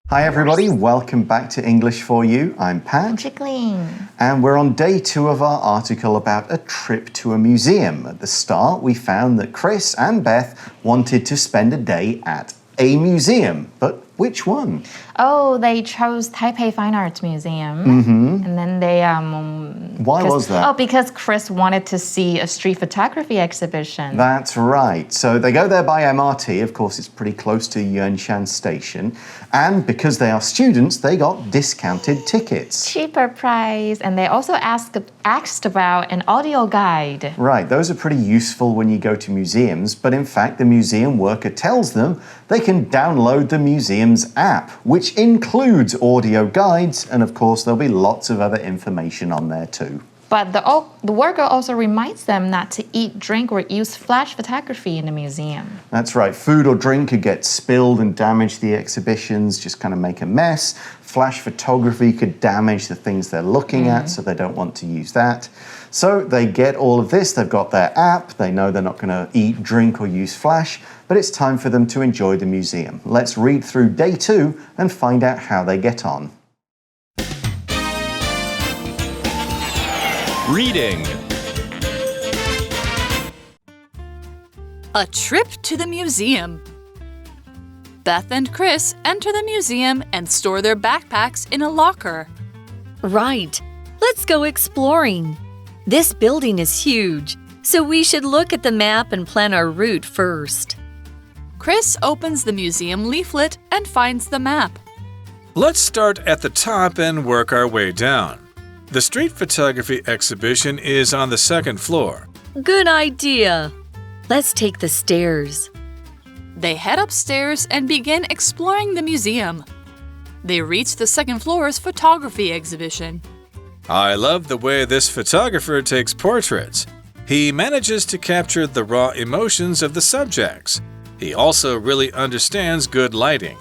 Hi everybody, welcome back to English for You. I'm Pat. Chickling. And we're on day 2 of our article about a trip to a museum. At the start, we found that Chris and Beth wanted to spend a day at a museum. But which one? Oh, they chose Taipei Fine Arts Museum. And then they... Why was that? Oh, because Chris wanted to see a street photography exhibition. That's right. So they go there by MRT. Of course, it's pretty close to Yuanshan Station. And because they are students, they got discounted tickets. Cheaper price. And they also asked about an audio guide. Right, those are pretty useful when you go to museums. But in fact, the museum worker tells them they can download the museum's app, which includes audio guides. And of course, there'll be lots of other information on there too. But the worker also reminds them not to eat, drink, or use flash photography in the museum. That's right. Food or drink could get spilled and damage the exhibitions, just kind of make a mess. Flash photography could damage the things they're looking at, so they don't want to use that. So they get all of this. They've got their app. They know they're not going to eat, drink, or use flash, but it's time for them to enjoy the museum. Let's read through day 2 and find out how they get on. Reading. A trip to the museum. Beth and Chris enter the museum and store their backpacks in a locker. Right. Let's go exploring. This building is huge, so we should look at the map and plan our route first. Chris opens the museum leaflet and finds the map. Let's start at the top and work our way down. The street photography exhibition is on the 2nd floor. Good idea. Let's take the stairs. They head upstairs and begin exploring the museum. They reach the 2nd floor's photography exhibition. I love the way this photographer takes portraits. He manages to capture the raw emotions of the subjects. He also really understands good lighting.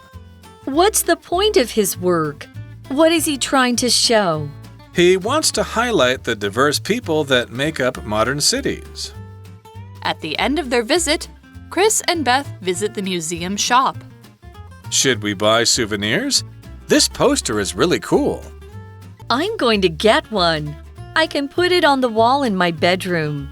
What's the point of his work? What is he trying to show? He wants to highlight the diverse people that make up modern cities. At the end of their visit, Chris and Beth visit the museum shop. Should we buy souvenirs? This poster is really cool. I'm going to get one. I can put it on the wall in my bedroom.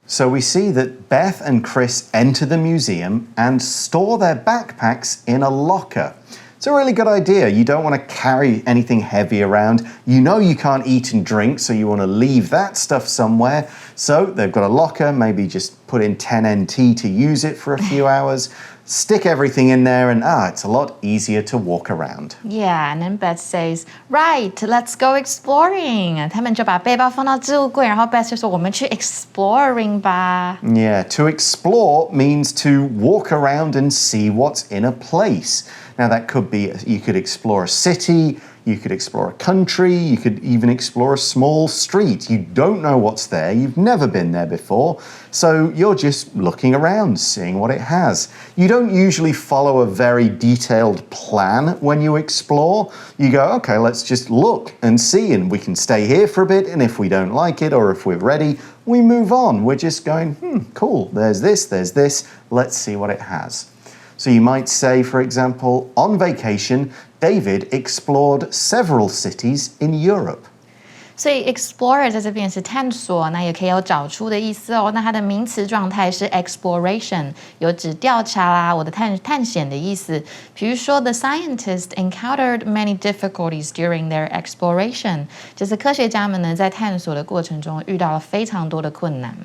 So we see that Beth and Chris enter the museum and store their backpacks in a locker. It's a really good idea. You don't want to carry anything heavy around. You know you can't eat and drink, so you want to leave that stuff somewhere. So they've got a locker, maybe just put in 10 NT to use it for a few hours. Stick everything in there and it's a lot easier to walk around. Yeah, and then Beth says, right, let's go exploring. 他们就把背包放到置物柜，然后 Beth 就说我们去 exploring 吧。Yeah, to explore means to walk around and see what's in a place. Now that could be, you could explore a city, you could explore a country, you could even explore a small street. You don't know what's there, you've never been there before, so you're just looking around, seeing what it has. You don't usually follow a very detailed plan when you explore. You go, okay, let's just look and see, and we can stay here for a bit, and if we don't like it or if we're ready, we move on. We're just going, cool, there's this, let's see what it has. So you might say, for example, on vacation, David explored several cities in Europe. 所以 explorer 在这边是探索，那也可以有找出的意思哦。那它的名词状态是 exploration， 有指调查啦，我的探险的意思。比如说 the scientists encountered many difficulties during their exploration， 就是科学家们呢在探索的过程中遇到了非常多的困难。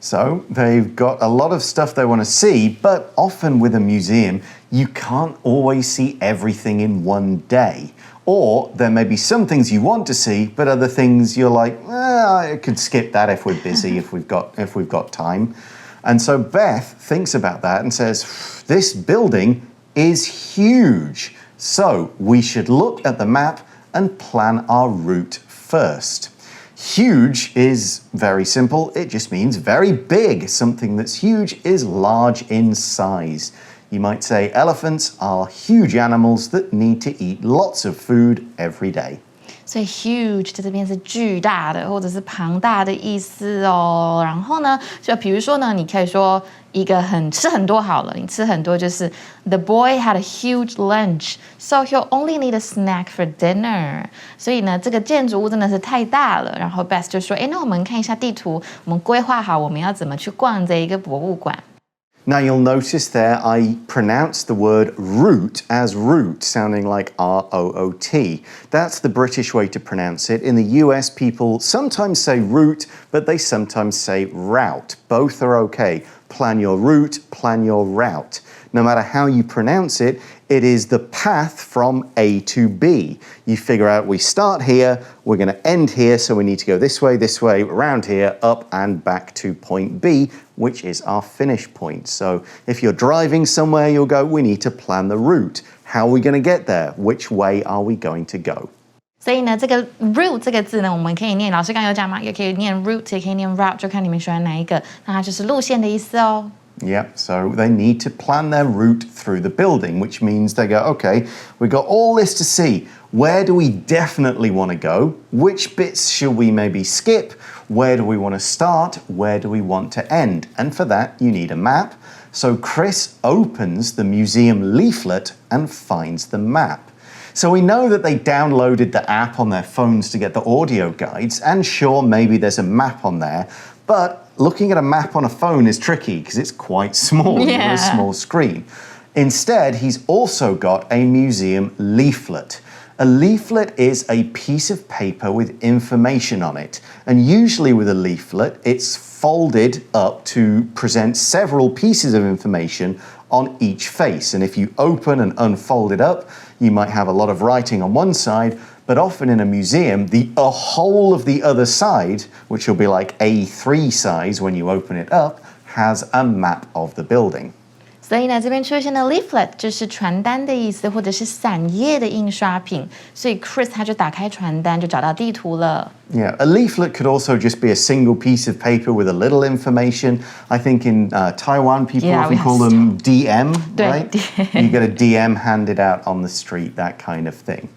So they've got a lot of stuff they want to see, but often with a museum, you can't always see everything in one day. Or there may be some things you want to see, but other things you're like, I could skip that if we're busy, if we've got time. And so Beth thinks about that and says, this building is huge. So we should look at the map and plan our route first. Huge is very simple. It just means very big. Something that's huge is large in size. You might say elephants are huge animals that need to eat lots of food every day. 所以 huge 在这边是巨大的或者是庞大的意思哦。然后呢，就比如说呢，你可以说一个吃很多好了，你吃很多就是 The boy had a huge lunch, so he'll only need a snack for dinner. 所以呢，这个建筑物真的是太大了。然后 Beth 就说，那我们看一下地图，我们规划好我们要怎么去逛这一个博物馆。Now you'll notice there I pronounced the word root as root, sounding like R-O-O-T. That's the British way to pronounce it. In the US, people sometimes say route, but they sometimes say route. Both are okay. Plan your route, plan your route. No matter how you pronounce it, it is the path from A to B. You figure out we start here, we're going to end here, so we need to go this way, around here, up and back to point B, which is our finish point. So if you're driving somewhere, you'll go, we need to plan the route. How are we going to get there? Which way are we going to go? 所以呢，这个 route 这个字呢，我们可以念，老师刚刚有讲嘛，也可以念 route， 也可以念 route， 就看你们喜欢哪一个。那它就是路线的意思哦。Yep, so they need to plan their route through the building, which means they go, okay, we've got all this to see. Where do we definitely want to go? Which bits should we maybe skip? Where do we want to start? Where do we want to end? And for that, you need a map. So Chris opens the museum leaflet and finds the map. So we know that they downloaded the app on their phones to get the audio guides, and sure, maybe there's a map on there, but looking at a map on a phone is tricky because it's quite small. Yeah. You've got a small screen. Instead, he's also got a museum leaflet. A leaflet is a piece of paper with information on it. And usually with a leaflet, it's folded up to present several pieces of information on each face. And if you open and unfold it up, you might have a lot of writing on one side, but often in a museum, the whole of the other side, which will be like A3 size when you open it up, has a map of the building. 所以呢，这边出现的 leaflet 就是传单的意思，或者是散页的印刷品。所以 Chris 他就打开传单，就找到地图了。Yeah, a leaflet could also just be a single piece of paper with a little information. I think in Taiwan, people often call them DM, right? You get a DM handed out on the street, that kind of thing.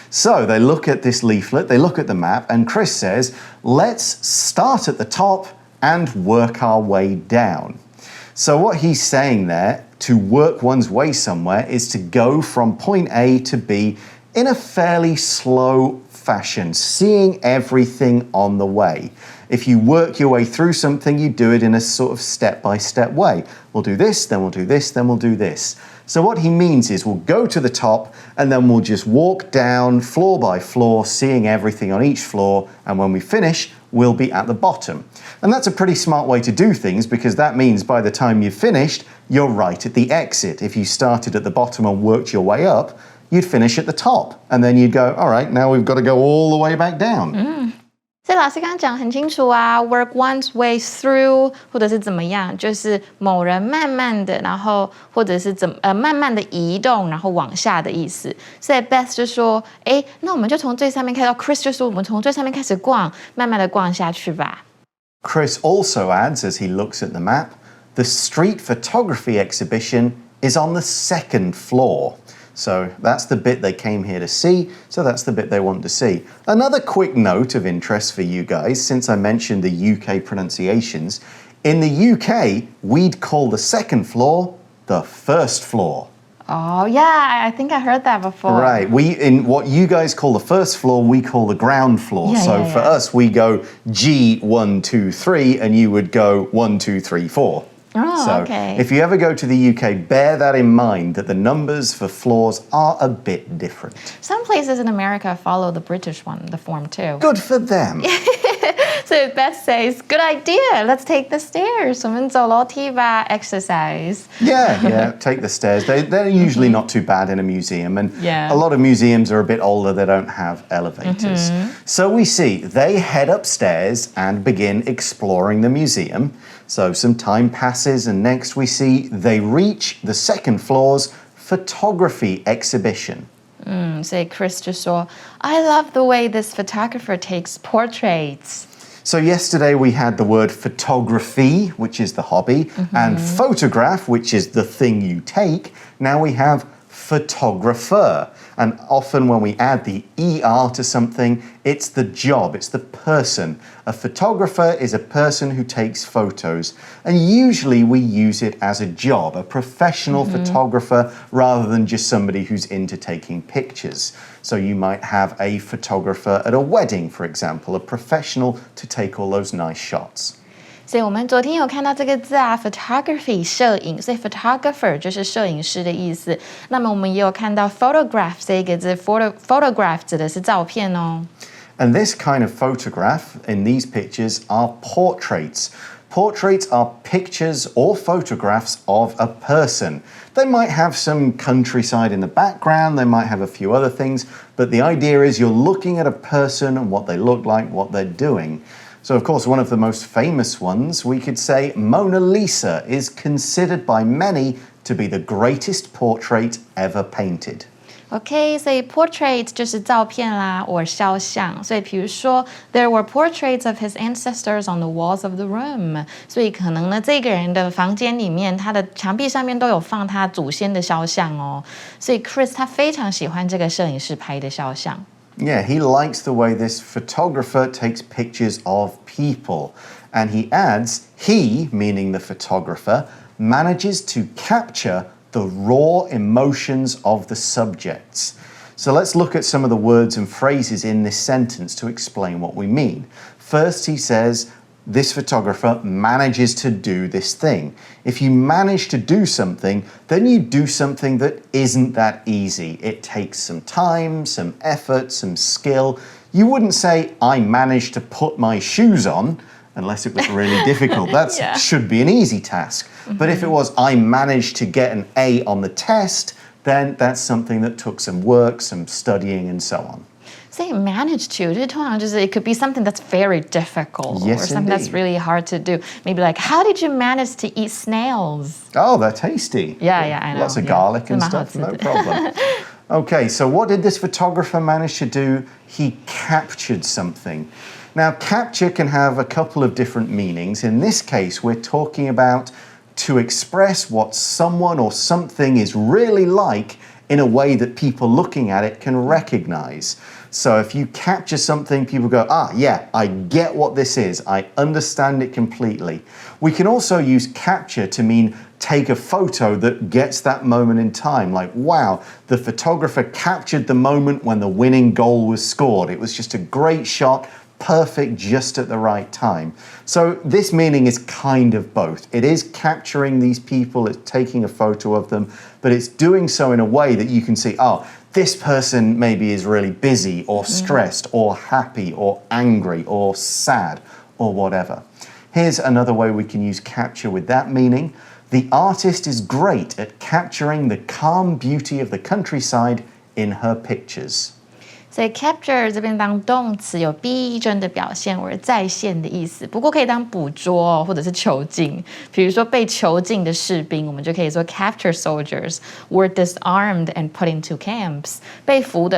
So they look at this leaflet, they look at the map, and Chris says, let's start at the top and work our way down. So what he's saying there, to work one's way somewhere, is to go from point A to B in a fairly slow fashion, seeing everything on the way. If you work your way through something, you do it in a sort of step-by-step way. We'll do this, then we'll do this, then we'll do this. So what he means is we'll go to the top and then we'll just walk down floor by floor, seeing everything on each floor, and when we finish, we'll be at the bottom. And that's a pretty smart way to do things because that means by the time you've finished, you're right at the exit. If you started at the bottom and worked your way up, you'd finish at the top. And then you'd go, all right, now we've got to go all the way back down. 所以老师刚刚讲很清楚啊 ，work one's way through， 或者是怎么样，就是某人慢慢的，然后或者是慢慢的移动，然后往下的意思。所以 Beth 就说，那我们就从最上面开始。Chris 就说，我们从最上面开始逛，慢慢的逛下去吧。Chris also adds, as he looks at the map, the street photography exhibition is on the second floor. So that's the bit they came here to see, so that's the bit they want to see. Another quick note of interest for you guys, since I mentioned the UK pronunciations. In the UK, we'd call the second floor the first floor. Oh, yeah, I think I heard that before. Right, in what you guys call the first floor, we call the ground floor. For us, we go G1, 2, 3, and you would go 1, 2, 3, 4. Oh, so okay. If you ever go to the UK, bear that in mind, that the numbers for floors are a bit different. Some places in America follow the British one, the form too. Good for them. So Beth says, good idea, let's take the stairs. 我们走楼梯吧 exercise. Yeah, take the stairs. They're usually not too bad in a museum, and a lot of museums are a bit older, they don't have elevators. So we see they head upstairs and begin exploring the museum. So some time passes, and next we see they reach the second floor's photography exhibition. 所以 Chris 就说 I love the way this photographer takes portraits. So yesterday we had the word photography, which is the hobby, and photograph, which is the thing you take. Now we have photographer. And often when we add the ER to something, it's the job, it's the person. A photographer is a person who takes photos. And usually we use it as a job, a professional photographer, rather than just somebody who's into taking pictures. So you might have a photographer at a wedding, for example, a professional to take all those nice shots. 所以我们昨天有看到这个字啊 photography 摄影，所以 photographer 就是摄影师的意思。那么我们也有看到 photograph 这个字 photograph 指的是照片哦。And this kind of photograph in these pictures are portraits. Portraits are pictures or photographs of a person. They might have some countryside in the background, they might have a few other things, but the idea is you're looking at a person and what they look like, what they're doing. So, of course, one of the most famous ones, we could say Mona Lisa is considered by many to be the greatest portrait ever painted. OK， 所以 portrait 就是照片啦，或肖像。所以比如说 ，there were portraits of his ancestors on the walls of the room。所以可能呢，这个人的房间里面，他的墙壁上面都有放他祖先的肖像哦。所以 Chris 他非常喜欢这个摄影师拍的肖像。Yeah, he likes the way this photographer takes pictures of people. And he adds, he, meaning the photographer, manages to capture the raw emotions of the subjects. So let's look at some of the words and phrases in this sentence to explain what we mean. First, he says, this photographer manages to do this thing. If you manage to do something, then you do something that isn't that easy. It takes some time, some effort, some skill. You wouldn't say, I managed to put my shoes on, unless it was really difficult. That should be an easy task. But if it was, I managed to get an A on the test, then that's something that took some work, some studying, and so on. Say manage to 就是通常就是 it could be something that's very difficult Yes, or something that's really hard to do. Maybe like, how did you manage to eat snails? Oh, they're tasty. Yeah, I know. Lots of garlic and stuff, no problem. Okay, so what did this photographer manage to do? He captured something. Now, capture can have a couple of different meanings. In this case, we're talking about to express what someone or something is really like in a way that people looking at it can recognize. So if you capture something, people go, yeah, I get what this is. I understand it completely. We can also use capture to mean take a photo that gets that moment in time. Like, wow, the photographer captured the moment when the winning goal was scored. It was just a great shot, perfect just at the right time. So this meaning is kind of both. It is capturing these people, it's taking a photo of them, but it's doing so in a way that you can see, this person maybe is really busy or stressed or happy or angry or sad or whatever. Here's another way we can use capture with that meaning. The artist is great at capturing the calm beauty of the countryside in her pictures. 所以 capture 这边当动词有逼真的表现或者再现的意思，不过可以当捕捉或者是囚禁。比如说被囚禁的士兵，我们就可以说 capture soldiers were disarmed and put into camps。被俘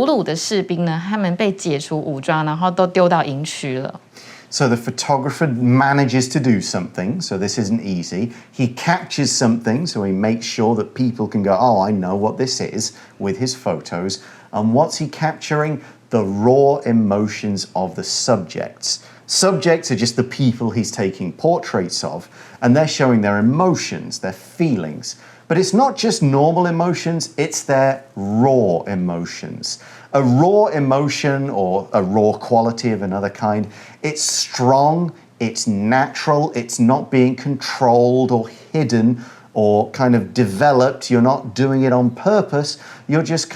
虏的士兵呢，他们被解除武装，然后都丢到营区了。So the photographer manages to do something, so this isn't easy. He captures something, so he makes sure that people can go, I know what this is, with his photos. And what's he capturing? The raw emotions of the subjects. Subjects are just the people he's taking portraits of, and they're showing their emotions, their feelings. But it's not just normal emotions, it's their raw emotions. A raw emotion or a raw quality of another kind, it's strong, it's natural, it's not being controlled or hidden or kind of developed. You're not doing it on purpose. You're just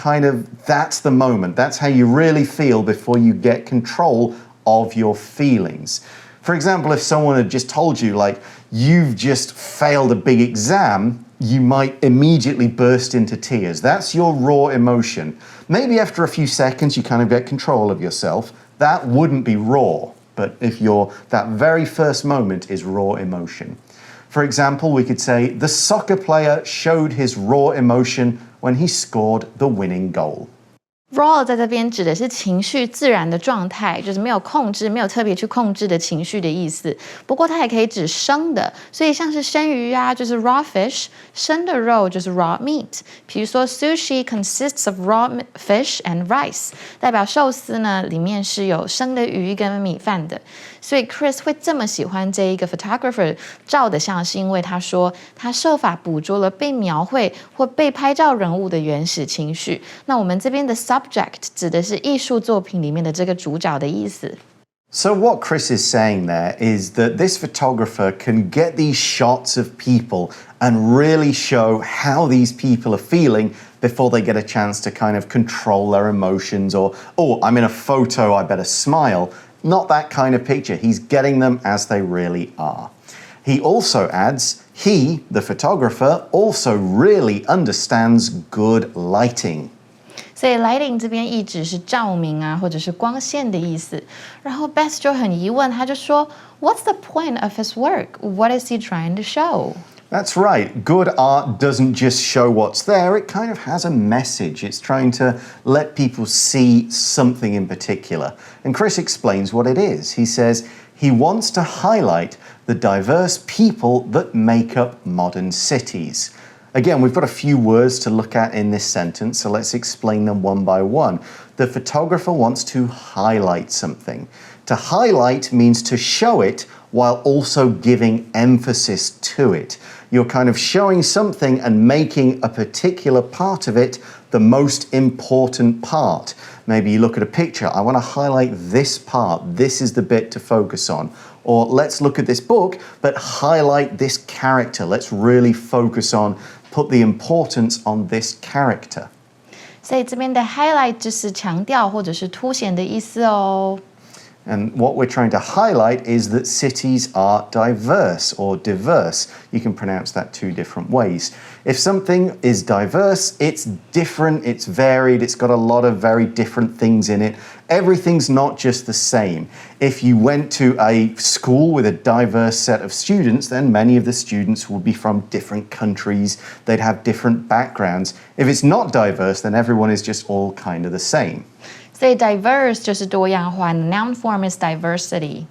that's the moment. That's how you really feel before you get control of your feelings. For example, if someone had just told you, you've just failed a big exam, you might immediately burst into tears. That's your raw emotion. Maybe after a few seconds, you kind of get control of yourself. That wouldn't be raw. But if that very first moment is raw emotion. For example, we could say, the soccer player showed his raw emotion when he scored the winning goal. Raw 在这边指的是情绪自然的状态，就是没有控制、没有特别去控制的情绪的意思。不过它也可以指生的，所以像是生鱼啊，就是 raw fish； 生的肉就是 raw meat。比如说 sushi consists of raw fish and rice， 代表寿司呢里面是有生的鱼跟米饭的。所以 Chris 会这么喜欢这一个 photographer 照的像，是因为他说他设法捕捉了被描绘或被拍照人物的原始情绪。那我们这边的 subject 指的是艺术作品里面的这个主角的意思。So what Chris is saying there is that this photographer can get these shots of people and really show how these people are feeling before they get a chance to kind of control their emotions or, oh, I'm in a photo, I better smile. Not that kind of picture. He's getting them as they really are. He also adds, he, the photographer, also really understands good lighting. 所以 lighting 这边意指是照明啊，或者是光线的意思。然后 Beth 就很疑问，他就说 What's the point of his work? What is he trying to show? That's right. Good art doesn't just show what's there, it kind of has a message. It's trying to let people see something in particular. And Chris explains what it is. He says he wants to highlight the diverse people that make up modern cities. Again, we've got a few words to look at in this sentence, so let's explain them one by one. The photographer wants to highlight something. To highlight means to show it while also giving emphasis to it. You're kind of showing something and making a particular part of it the most important part. Maybe you look at a picture, I want to highlight this part, this is the bit to focus on. Or let's look at this book, but highlight this character. Let's really focus on, put the importance on this character. 所以这边的 highlight 就是强调或者是凸显的意思哦。And what we're trying to highlight is that cities are diverse or diverse. You can pronounce that two different ways. If something is diverse, it's different, it's varied, it's got a lot of very different things in it. Everything's not just the same. If you went to a school with a diverse set of students, then many of the students would be from different countries. They'd have different backgrounds. If it's not diverse, then everyone is just all kind of the same. 所以 diverse 就是多样化 noun form is diversity.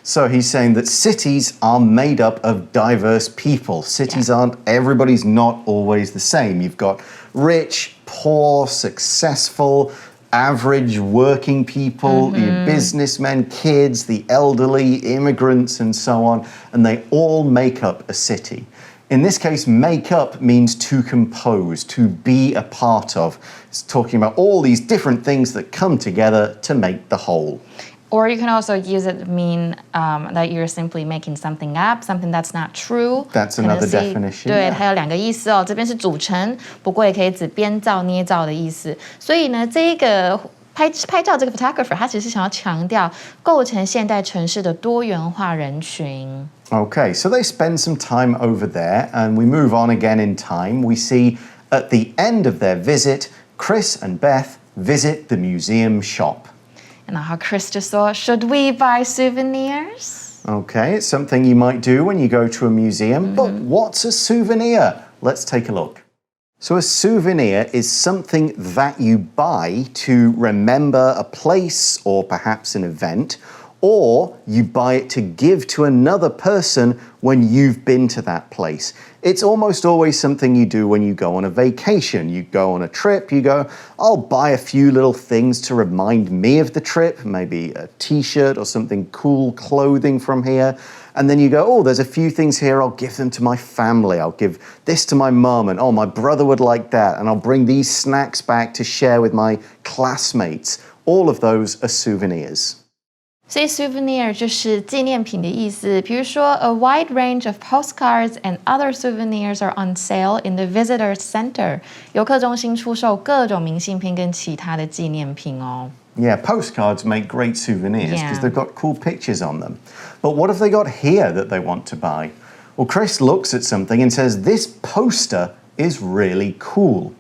So he's saying that cities are made up of diverse people. Cities everybody's not always the same. You've got rich, poor, successful, average working people, businessmen, kids, the elderly, immigrants, and so on. And they all make up a city. In this case, make up means to compose, to be a part of. It's talking about all these different things that come together to make the whole. Or you can also use it to mean that you're simply making something up, something that's not true. That's another definition. 对，它有两个意思哦。这边是组成，不过也可以指编造、捏造的意思。所以呢，这一个拍照这个 photographer， 他其实想要强调构成现代城市的多元化人群。Okay, so they spend some time over there, and we move on again in time. We see at the end of their visit, Chris and Beth visit the museum shop. 然后 Chris 就说 Should we buy souvenirs? Okay, it's something you might do when you go to a museum, but what's a souvenir? Let's take a look. So a souvenir is something that you buy to remember a place or perhaps an event, or you buy it to give to another person when you've been to that place. It's almost always something you do when you go on a vacation. You go on a trip, you go, I'll buy a few little things to remind me of the trip, maybe a t-shirt or something cool clothing from here. And then you go, oh, there's a few things here, I'll give them to my family. I'll give this to my mum, and oh, my brother would like that. And I'll bring these snacks back to share with my classmates. All of those are souvenirs. 所以 souvenir 就是纪念品的意思。比如说 a wide range of postcards and other souvenirs are on sale in the visitor center. 游客中心出售各种明信片跟其他的纪念品哦。Yeah, postcards make great souvenirs because Yeah. they've got cool pictures on them. But what have they got here that they want to buy? Well, Chris looks at something and says, this poster is really cool.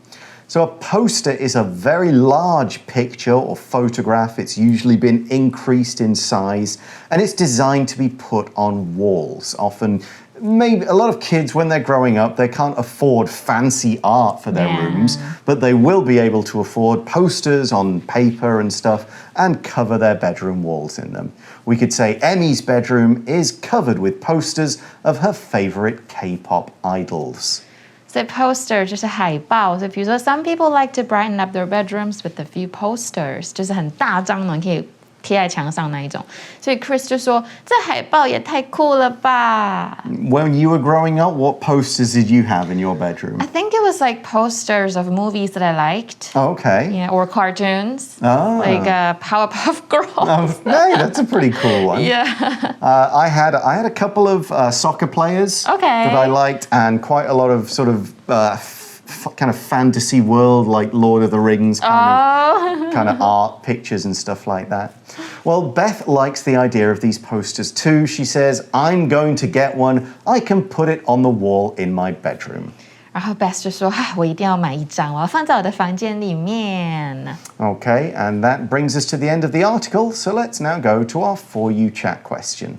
So a poster is a very large picture or photograph. It's usually been increased in size, and it's designed to be put on walls. Often maybe a lot of kids, when they're growing up, they can't afford fancy art for their rooms, but they will be able to afford posters on paper and stuff and cover their bedroom walls in them. We could say Emmy's bedroom is covered with posters of her favorite K-pop idols. So poster 就是海报，所以比如说 some people like to brighten up their bedrooms with a few posters， 就是很大张的，你可以贴在墙上那一种。所以 Chris 就说这海报也太酷了吧。When you were growing up, what posters did you have in your bedroom? I think it was like posters of movies that I liked. Okay. Yeah, or cartoons. Ah. Like Powerpuff Girls. Oh, hey, that's a pretty cool one. Yeah. I had a couple of soccer players that I liked, and quite a lot of sort of kind of fantasy world, like Lord of the Rings kind of art pictures and stuff like that. Well, Beth likes the idea of these posters too. She says, I'm going to get one. I can put it on the wall in my bedroom. 然后 Beth 就说我一定要买一张，我要放在我的房间里面。 Okay, and that brings us to the end of the article. So let's now go to our For You Chat question.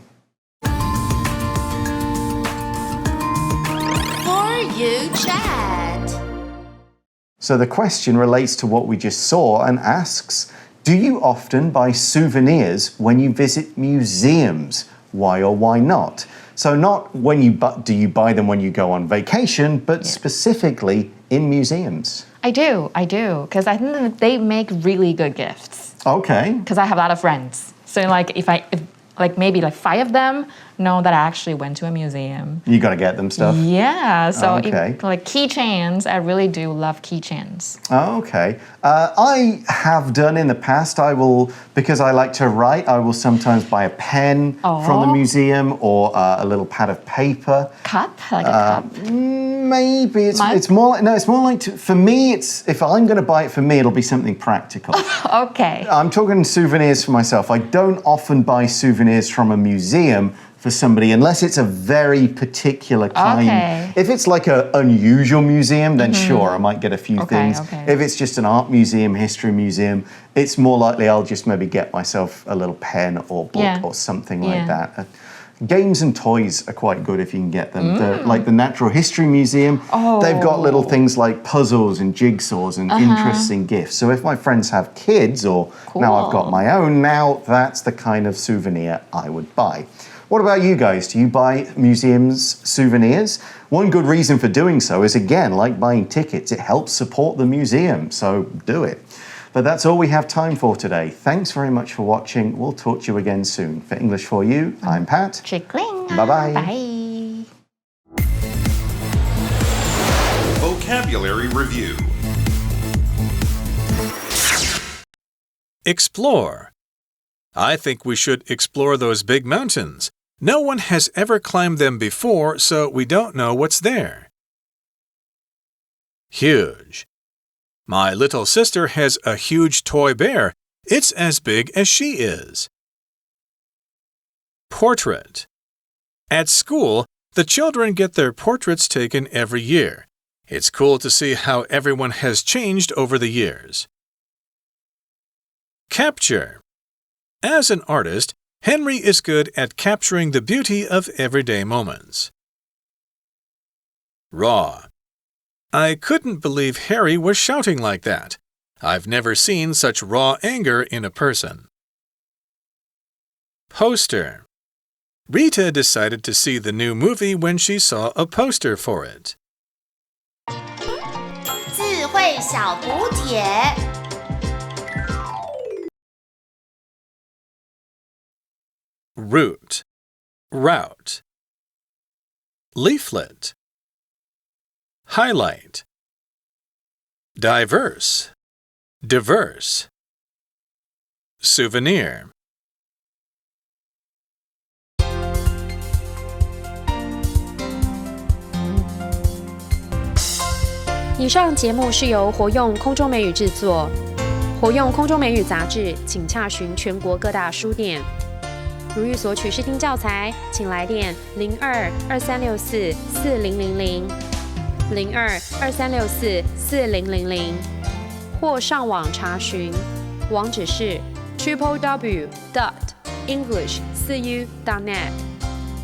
For You Chat. So the question relates to what we just saw and asks, do you often buy souvenirs when you visit museums? Why or why not? So not when do you buy them when you go on vacation, but specifically in museums. I do, because I think that they make really good gifts. Okay. Because I have a lot of friends. So like if maybe like 5 of them know that I actually went to a museum. You got to get them stuff? Yeah, so Okay. Keychains, I really do love keychains. Okay. I have done in the past, because I like to write, I will sometimes buy a pen from the museum or a little pad of paper. Cup? Like a cup? Maybe. It's more like, for me, if I'm going to buy it for me, it'll be something practical. Okay. I'm talking souvenirs for myself. I don't often buy souvenirs from a museum for somebody unless it's a very particular kind. Okay. If it's like an unusual museum, then sure, I might get a few things. Okay. If it's just an art museum, history museum, it's more likely I'll just maybe get myself a little pen or book or something like that. Games and toys are quite good if you can get them. Like the Natural History Museum, they've got little things like puzzles and jigsaws and interesting gifts. So if my friends have kids or now I've got my own, now that's the kind of souvenir I would buy. What about you guys? Do you buy museums souvenirs? One good reason for doing so is, again, like buying tickets, it helps support the museum, so do it. But that's all we have time for today. Thanks very much for watching. We'll talk to you again soon. For English for You, I'm Pat. Chickling. Bye-bye. Bye. Vocabulary Review. Explore. I think we should explore those big mountains. No one has ever climbed them before, so we don't know what's there. Huge. My little sister has a huge toy bear. It's as big as she is. Portrait. At school, the children get their portraits taken every year. It's cool to see how everyone has changed over the years. Capture. As an artist, Henry is good at capturing the beauty of everyday moments. Raw. I couldn't believe Harry was shouting like that. I've never seen such raw anger in a person. Poster. Rita decided to see the new movie when she saw a poster for it. 智慧小补帖。Route. Route. Leaflet. Highlight. Diverse. Diverse. Souvenir. 以上节目是由活用空中美语制作，活用空中美语杂志，请洽询全国各大书店。如欲索取试听教材，请来电02-2364-4000 02-2364-4000，或上网查询，网址是 www.english4u.net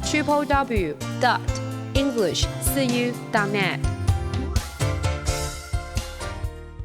www.english4u.net English4u.net。